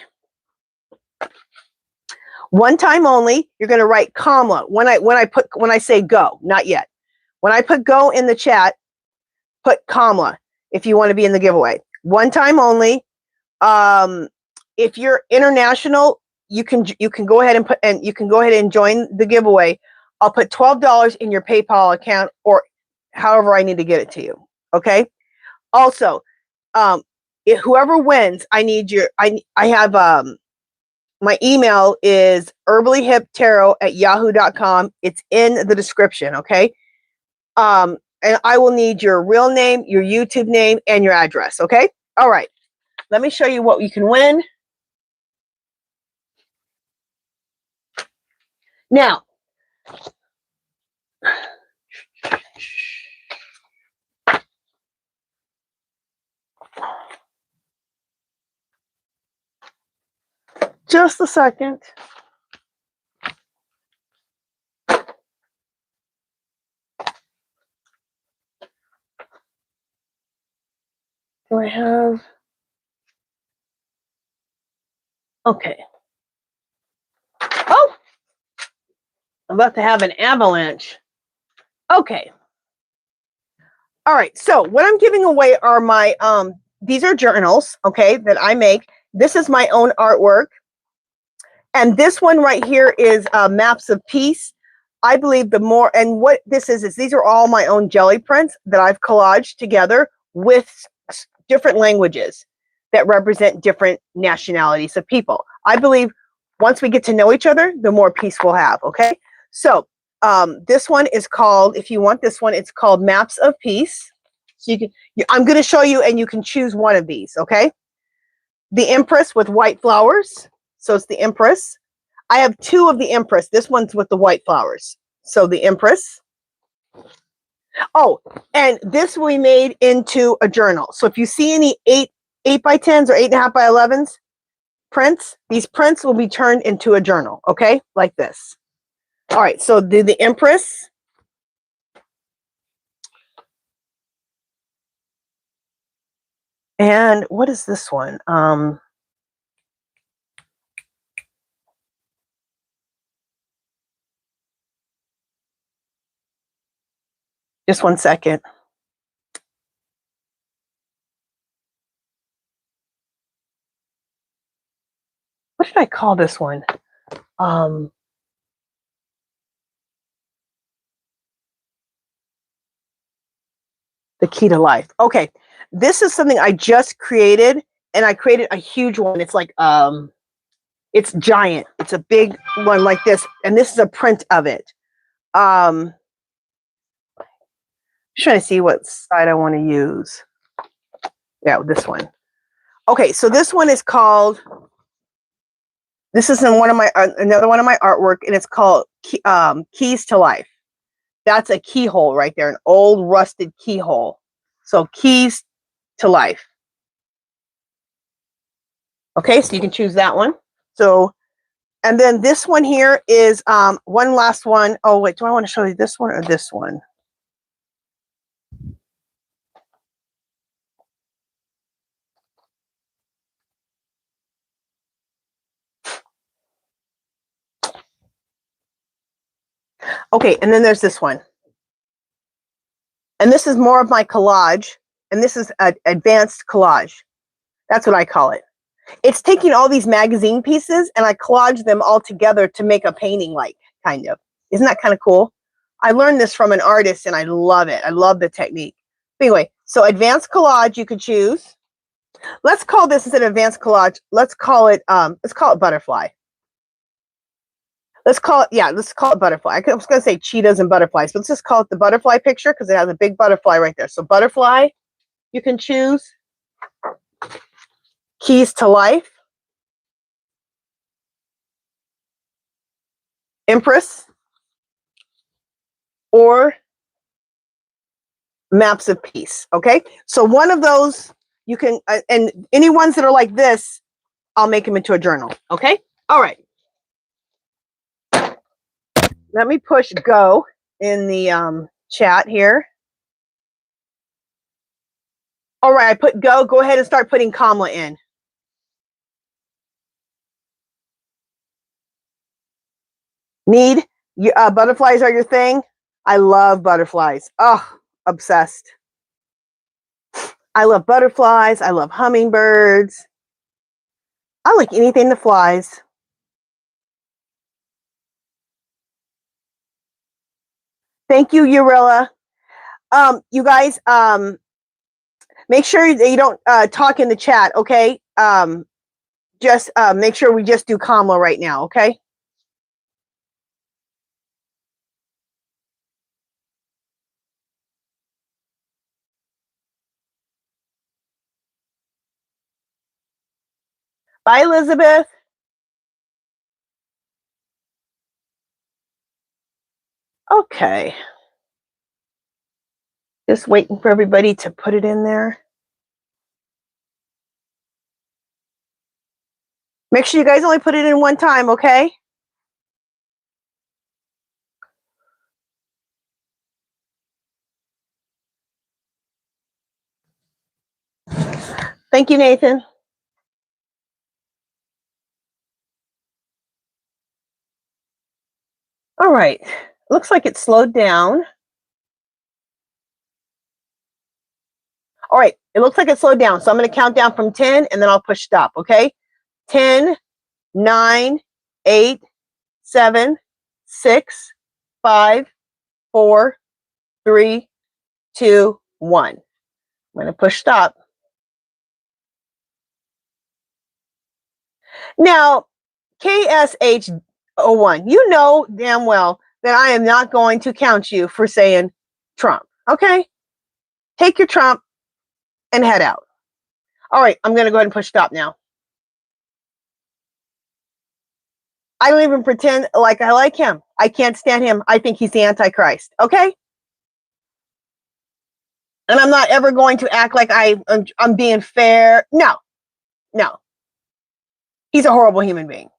One time only. You're going to write KAMALA when I say go, not yet. When I put go in the chat, put KAMALA if you want to be in the giveaway. One time only. If you're international, you can go ahead and join the giveaway. I'll put $12 in your PayPal account or however I need to get it to you. Okay. Also, whoever wins, I have my email is HerballyHipTarot@yahoo.com. It's in the description. Okay. And I will need your real name, your YouTube name, and your address. Okay. All right. Let me show you what you can win. Now, just a second. Do I have? Okay. Oh, I'm about to have an avalanche. Okay. All right. So what I'm giving away are my these are journals, okay, that I make. This is my own artwork. And this one right here is Maps of Peace. I believe the more, and what this is these are all my own jelly prints that I've collaged together with different languages that represent different nationalities of people. I believe once we get to know each other, the more peace we'll have, okay? So this one is called, if you want this one, it's called Maps of Peace. So I'm going to show you and you can choose one of these, okay? The Empress with white flowers. So it's the Empress. I have two of the Empress. This one's with the white flowers. So the Empress. Oh, and this we made into a journal. So if you see any 8 by 10s or 8.5 by 11s prints, these prints will be turned into a journal. Okay, like this. All right. So the Empress. And what is this one? Just one second. What did I call this one? The Key to Life. Okay. This is something I just created, and I created a huge one. It's like it's giant. It's a big one like this, and this is a print of it. Just trying to see what side I want to use. Yeah, this one. Okay, so this one is called. This is in one of my another one of my artwork, and it's called Keys to Life. That's a keyhole right there, an old rusted keyhole. So Keys to Life. Okay, so you can choose that one. So, and then this one here is one last one. Oh, wait, do I want to show you this one or this one? Okay, and then there's this one. And this is more of my collage. And this is an advanced collage. That's what I call it. It's taking all these magazine pieces and I collage them all together to make a painting, like, kind of. Isn't that kind of cool? I learned this from an artist and I love it. I love the technique. Anyway, so advanced collage you could choose. Let's call this, instead of advanced collage, let's call it butterfly. Let's call it butterfly. I was going to say cheetahs and butterflies, but let's just call it the butterfly picture because it has a big butterfly right there. So butterfly, you can choose. Keys to life. Empress. Or maps of peace. Okay. So one of those you can, and any ones that are like this, I'll make them into a journal. Okay. All right. Let me push go in the chat here. All right, I put go. Go ahead and start putting KAMALA in. Need butterflies are your thing. I love butterflies. Oh, obsessed. I love butterflies. I love hummingbirds. I like anything that flies. Thank you, Urilla. You guys, make sure that you don't talk in the chat, okay? Just make sure we just do KAMALA right now, okay? Bye, Elizabeth. Okay. Just waiting for everybody to put it in there. Make sure you guys only put it in one time, okay? Thank you, Nathan. All right. Looks like it slowed down. All right. It looks like it slowed down. So I'm going to count down from 10 and then I'll push stop, okay? 10, 9, 8, 7, 6, 5, 4, 3, 2, 1. I'm going to push stop. Now, KSH01, you know damn well that I am not going to count you for saying Trump, okay? Take your Trump and head out. All right, I'm going to go ahead and push stop now. I don't even pretend like I like him. I can't stand him. I think he's the Antichrist, okay? And I'm not ever going to act like I'm being fair. No, no. He's a horrible human being.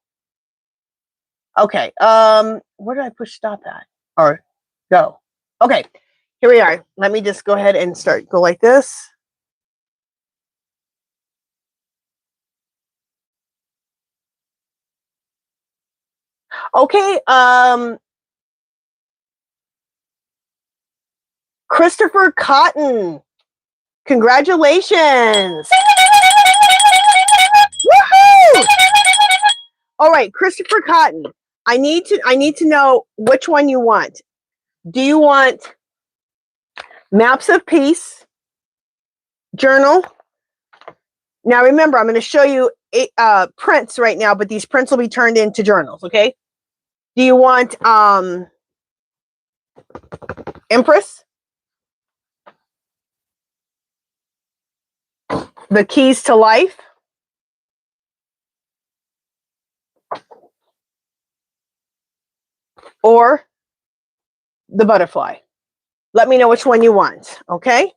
Okay, where did I push stop at? Or go? Okay, here we are. Let me just go ahead and go like this. Okay, Christopher Cotton, congratulations. Woohoo! All right, Christopher Cotton, I need to know which one you want. Do you want Maps of Peace journal? Now remember, I'm going to show you prints right now, but these prints will be turned into journals, okay? Do you want Empress? The Keys to Life? Or the Butterfly? Let me know which one you want, okay?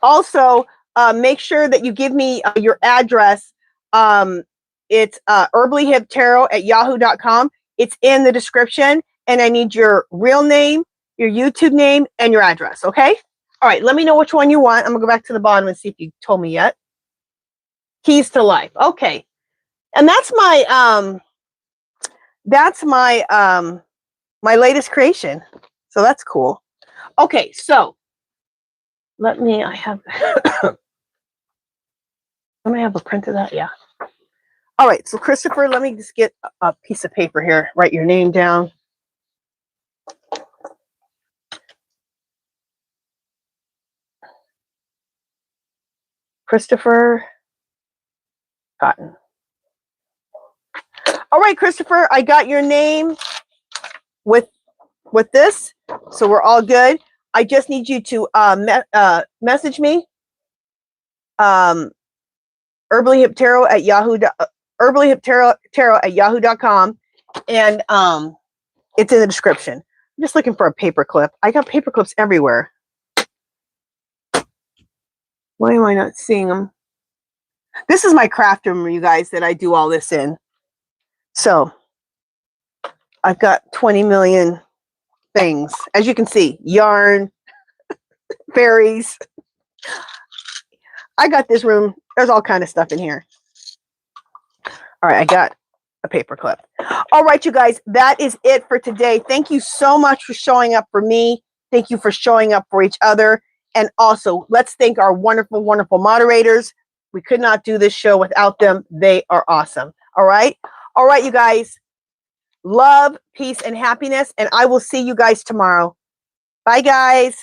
Also, make sure that you give me your address. It's HerballyHipTarot@yahoo.com. It's in the description, and I need your real name, your YouTube name, and your address. Okay. All right. Let me know which one you want. I'm gonna go back to the bottom and see if you told me yet. Keys to life. Okay. And that's my my latest creation. So that's cool. Okay, so let me I have let me have a print of that. Yeah. All right, so Christopher, let me just get a piece of paper here. Write your name down. Christopher Cotton. All right, Christopher, I got your name with this, so we're all good. I just need you to message me, HerballyHipTarot@yahoo.com, and it's in the description. I'm just looking for a paper clip. I got paper clips everywhere. Why am I not seeing them? This is my craft room, you guys, that I do all this in. So I've got 20 million things. As you can see, yarn, fairies. I got this room. There's all kind of stuff in here. All right, I got a paper clip. All right, you guys, that is it for today. Thank you so much for showing up for me. Thank you for showing up for each other. And also, let's thank our wonderful, wonderful moderators. We could not do this show without them. They are awesome. All right. All right, you guys. Love, peace, and happiness. And I will see you guys tomorrow. Bye, guys.